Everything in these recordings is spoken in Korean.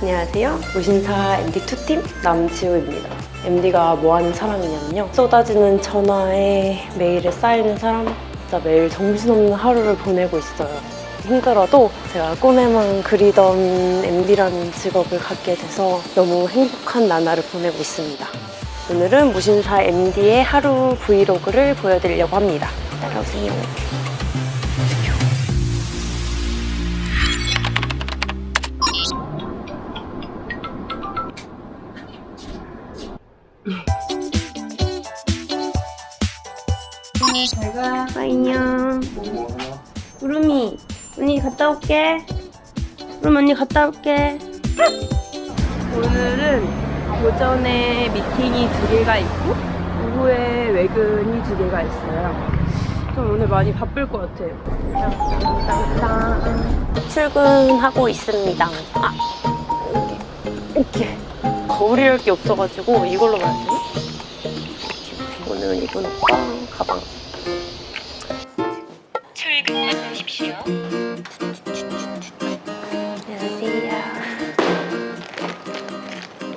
안녕하세요. 무신사 MD2팀 남지우입니다. MD가 뭐 하는 사람이냐면요. 쏟아지는 전화에 메일에 쌓이는 사람, 진짜 매일 정신없는 하루를 보내고 있어요. 힘들어도 제가 꿈에만 그리던 MD라는 직업을 갖게 돼서 너무 행복한 나날을 보내고 있습니다. 오늘은 무신사 MD의 하루 브이로그를 보여드리려고 합니다. 따라오세요. 잘가. 안녕. 구름이, 언니 갔다 올게. 구름 언니 갔다 올게. 오늘은 오전에 미팅이 2개가 있고 오후에 외근이 2개가 있어요. 좀 오늘 많이 바쁠 것 같아요. 출근하고 있습니다. 이렇게 거울이 할 게 없어가지고 이걸로 봐야 되나? 오늘은 이거 넣고 가방. 출근하십시오. 안녕하세요.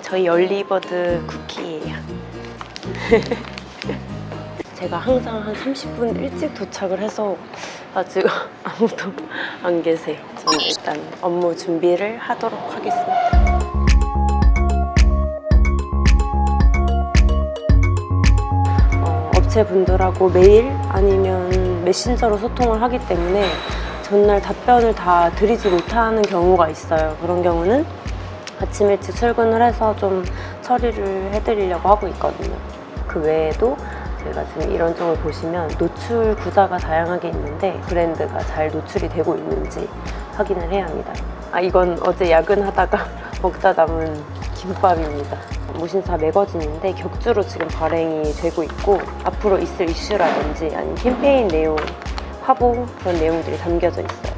저희 얼리버드 쿠키예요. 제가 항상 한 30분 일찍 도착을 해서 아직 아무도 안 계세요. 저는 일단 업무 준비를 하도록 하겠습니다. 업체분들하고 메일 아니면 메신저로 소통을 하기 때문에 전날 답변을 다 드리지 못하는 경우가 있어요. 그런 경우는 아침 일찍 출근을 해서 좀 처리를 해드리려고 하고 있거든요. 그 외에도 저희가 지금 이런 쪽을 보시면 노출 구자가 다양하게 있는데 브랜드가 잘 노출이 되고 있는지 확인을 해야 합니다. 이건 어제 야근하다가 먹다 남은 김밥입니다. 무신사 매거진인데 격주로 지금 발행이 되고 있고 앞으로 있을 이슈라든지 아니면 캠페인 내용, 화보 그런 내용들이 담겨져 있어요.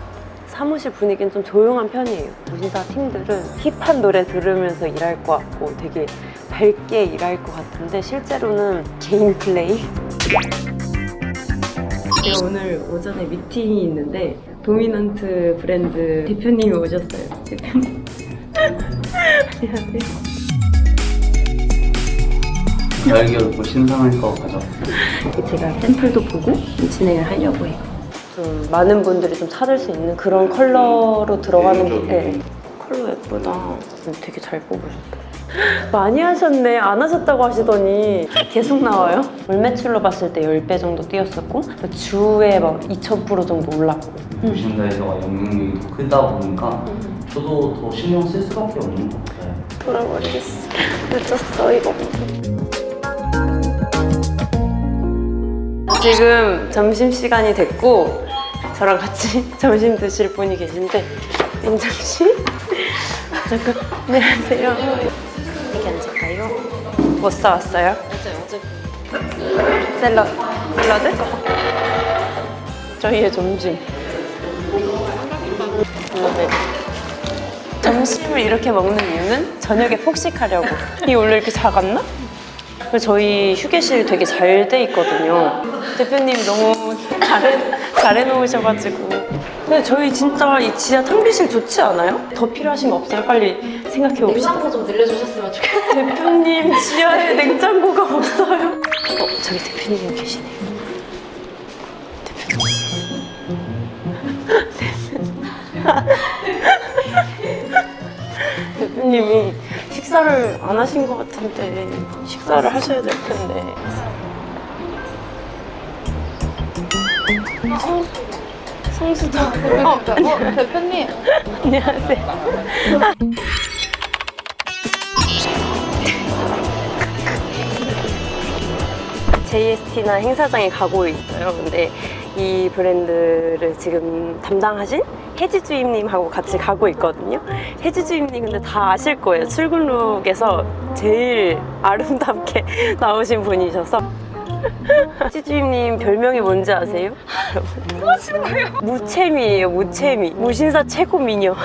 사무실 분위기는 좀 조용한 편이에요. 무신사 팀들은 힙한 노래 들으면서 일할 것 같고 되게 밝게 일할 것 같은데 실제로는 개인 플레이? 제가 오늘 오전에 미팅이 있는데 도미넌트 브랜드 대표님이 오셨어요. 대표님. 안녕하세요. 열기로 뭐 신상할 거 가져왔어요. 제가 샘플도 보고 진행을 하려고 해요. 좀 많은 분들이 좀 찾을 수 있는 그런 컬러로 들어가는 게 컬러 예쁘다. 되게 잘 뽑으셨다. 많이 하셨네. 안 하셨다고 하시더니 계속 나와요. 월 매출로 봤을 때 10배 정도 뛰었었고 주에 막 2000% 정도 올랐고 무신사에서 영향력이 더 크다 보니까 저도 더 신경 쓸 수밖에 없는 것 같아요. 돌아버리겠어. 늦었어 이거. 지금 점심시간이 됐고 저랑 같이 점심 드실 분이 계신데 민정씨? 잠깐 안녕하세요. 여기 앉을까요? 뭐 싸왔어요? 어제 샐러드? 저희의 점심. 네. 점심을 이렇게 먹는 이유는 저녁에 폭식하려고. 이 원래 이렇게 작았나? 저희 휴게실 되게 잘 돼 있거든요. 대표님이 너무 잘해 놓으셔가지고. 근데 저희 진짜 이 지하 탕비실 좋지 않아요? 더 필요하신 거 없어요? 빨리 생각해 봅시다. 냉장고 좀 늘려주셨으면 좋겠어요. 대표님 지하에 냉장고가 없어요. 저기 대표님 계시네요. 대표님이 식사를 안 하신 것 같은데 식사를 하셔야 될 텐데. 성수다. 대표님. 안녕하세요. JST나 행사장에 가고 있어요. 근데 이 브랜드를 지금 담당하신 혜지주임님하고 같이 가고 있거든요. 혜지주임님 근데 다 아실 거예요. 출근룩에서 제일 아름답게 나오신 분이셔서. 혜지주임님 별명이 뭔지 아세요? 뭐 하시는 거예요? 무채미예요. 무채미. 무신사 최고 미녀.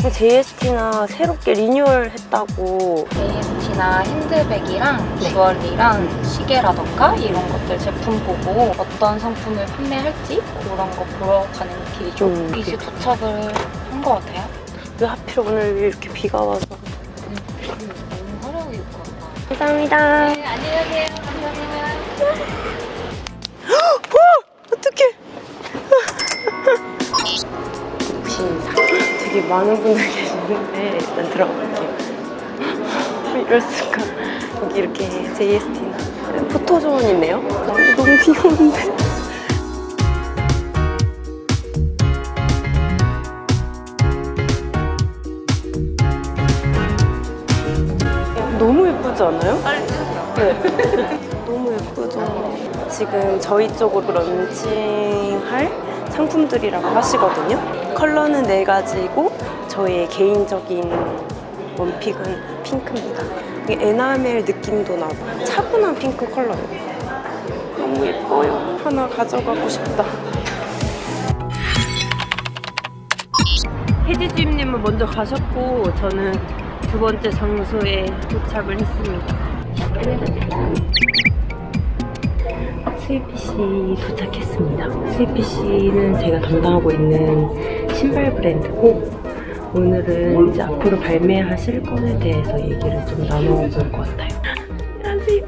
JST나 새롭게 리뉴얼 했다고. JST나 핸드백이랑 주얼리랑 시계라던가 이런 것들 제품 보고 어떤 상품을 판매할지 그런 거 보러 가는 길이 좀 이제 도착을 한 것 같아요. 왜 하필 오늘 이렇게 비가 와서. 너무 화려하게 입고 왔다. 감사합니다. 네, 안녕히 계세요. 감사합니다. 어떡해. 신사. 되게 많은 분들 계시는데 일단 들어갈게요. 이럴 수가. 여기 이렇게 JST나 포토존 있네요. 너무 귀여운데. 너무 예쁘지 않아요? 네. 너무 예쁘죠. 지금 저희 쪽으로 런칭할 상품들이라고 하시거든요. 컬러는 4가지고 저희의 개인적인 원픽은 핑크입니다. 이게 에나멜 느낌도 나고 차분한 핑크 컬러예요. 너무 예뻐요. 하나 가져가고 싶다. 혜지 주임님은 먼저 가셨고 저는 2번째 장소에 도착을 했습니다. 스위피씨 도착했습니다. 스위피씨는 제가 담당하고 있는 신발 브랜드고 오늘은 이제 앞으로 발매하실 건에 대해서 얘기를 좀 나눠볼 것 같아요. 안녕하세요.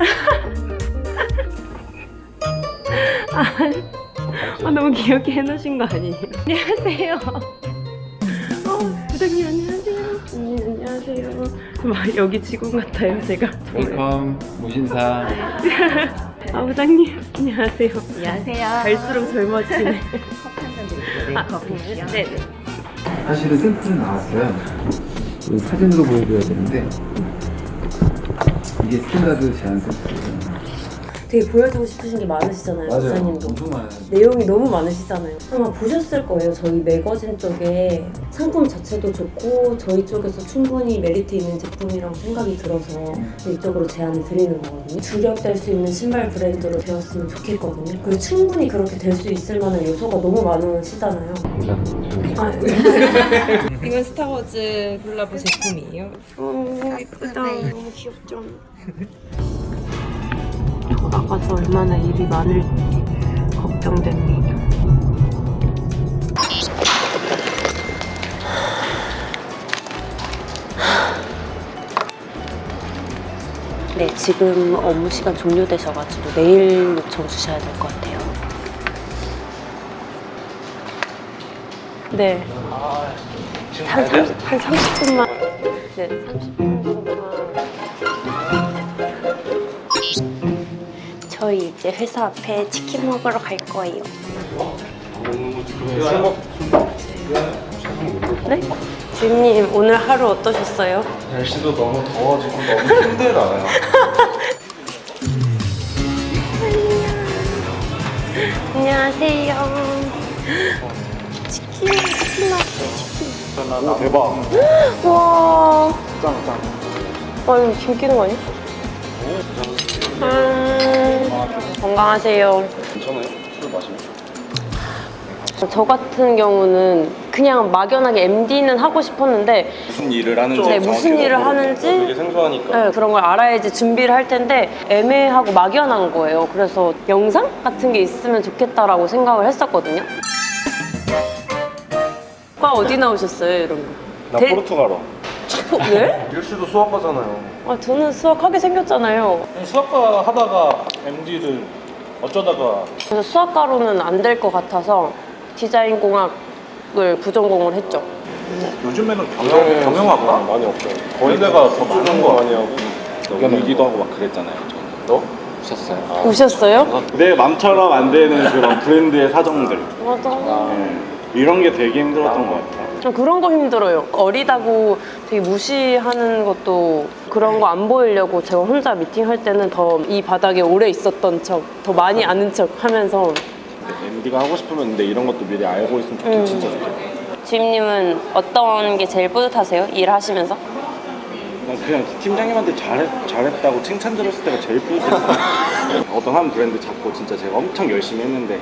너무 귀엽게 해놓으신 거 아니에요? 안녕하세요. 부장님 안녕하세요. 안녕하세요. 막 여기 직원 같아요 제가. 웰컴 무신사. 부장님 안녕하세요. 안녕하세요. 갈수록 젊어지네. 커피요? 네네. 사실은 샘플은 나왔어요. 그 사진으로 보여드려야 되는데 이게 스탠다드 제한 샘플이에요. 되게 보여주고 싶으신 게 많으시잖아요, 부장님도. 엄청 많아요. 내용이 너무 많으시잖아요. 아마 보셨을 거예요. 저희 매거진 쪽에 상품 자체도 좋고 저희 쪽에서 충분히 메리트 있는 제품이라고 생각이 들어서 이쪽으로 제안을 드리는 거거든요. 주력될 수 있는 신발 브랜드로 되었으면 좋겠거든요. 그리고 충분히 그렇게 될 수 있을 만한 요소가 너무 많으시잖아요. 이건 스타워즈 콜라보 제품이에요. 예쁘다. 너무 귀엽죠? 이거 나가서 얼마나 일이 많을지 걱정됩니다. 네, 지금 업무 시간 종료되셔가지고 내일 요청 주셔야 될 것 같아요. 네. 한 30분만. 네, 30분 정도만. 저희 이제 회사 앞에 치킨 먹으러 갈 거예요. 네? 주임님 오늘 하루 어떠셨어요? 날씨도 너무 더워지고 너무 힘들어요. 안녕하세요. 치킨 나왔어요, 치킨. 오 대박. 와, 짱짱. 이거 김 끼는 거 아니야? 건강하세요. 괜찮아요? 술 마시면? 저 같은 경우는 그냥 막연하게 MD는 하고 싶었는데 무슨 일을 하는지 네, 무슨 일을 되게 하는지 생소하니까. 네, 그런 걸 알아야지 준비를 할 텐데 애매하고 막연한 거예요. 그래서 영상 같은 게 있으면 좋겠다라고 생각을 했었거든요. 과 어디 나오셨어요, 이런 거? 나 포르투갈어. 네? 일씨도 수학과잖아요. 저는 수학하게 생겼잖아요. 수학과 하다가 MD를 어쩌다가 그래서 수학과로는 안 될 것 같아서 디자인공학을 부전공을 했죠. 요즘에는 경영학과 많이 없어요. 거의 내가 더 많은 거 많이 하고. 울기도 하고 막 그랬잖아요. 너? 오셨어요? 오셨어요? 내 맘처럼 안 되는 그런 브랜드의 사정들 맞아. 이런 게 되게 힘들었던 것 같아. 그런 거 힘들어요. 어리다고 되게 무시하는 것도 그런 거 안 보이려고 제가 혼자 미팅할 때는 더 이 바닥에 오래 있었던 척, 더 많이 아는 척 하면서. MD가 하고 싶으면 근데 이런 것도 미리 알고 있으면 좋겠지. 진짜 좋겠다. 주임님은 어떤 게 제일 뿌듯하세요? 일하시면서? 난 그냥 팀장님한테 잘했다고 칭찬 들었을 때가 제일 뿌듯했어. 어떤 한 브랜드 잡고 진짜 제가 엄청 열심히 했는데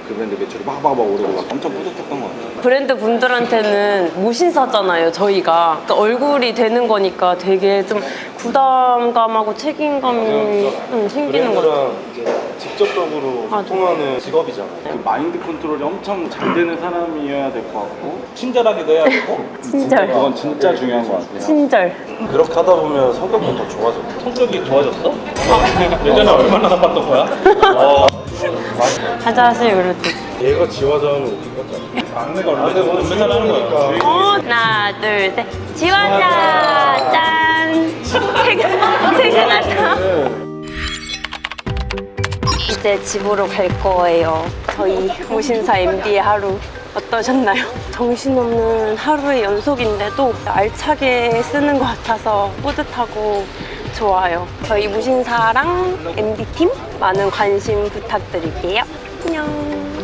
그 브랜드 매출이 막 오르고 막 엄청 뿌듯했던 것 같아요. 브랜드 분들한테는 무신사잖아요, 저희가. 그러니까 얼굴이 되는 거니까 되게 좀 부담감하고 책임감이 생기는 것 같아요. 이제 직접적으로 아, 소통하는 직업이잖아. 그 마인드 컨트롤이 엄청 잘 되는 사람이어야 될 것 같고 친절하기도 해야 되고 친절. 그건 진짜 중요한 것 같아요. 친절. 그렇게 하다 보면 성격도 더 좋아져. 성격이 좋아졌어? 예전에 얼마나 나빴던 거야? 하자하세요, 그래도. 얘가 지화자하면 웃긴 거잖아. 막내가 원래 맨날 하는 거야. 하나, 둘, 셋. 지원자! 짠! 퇴근하자. 이제 집으로 갈 거예요. 저희 무신사 MD의 하루 어떠셨나요? 정신없는 하루의 연속인데도 알차게 쓰는 것 같아서 뿌듯하고 좋아요. 저희 무신사랑 MD팀 많은 관심 부탁드릴게요. 안녕.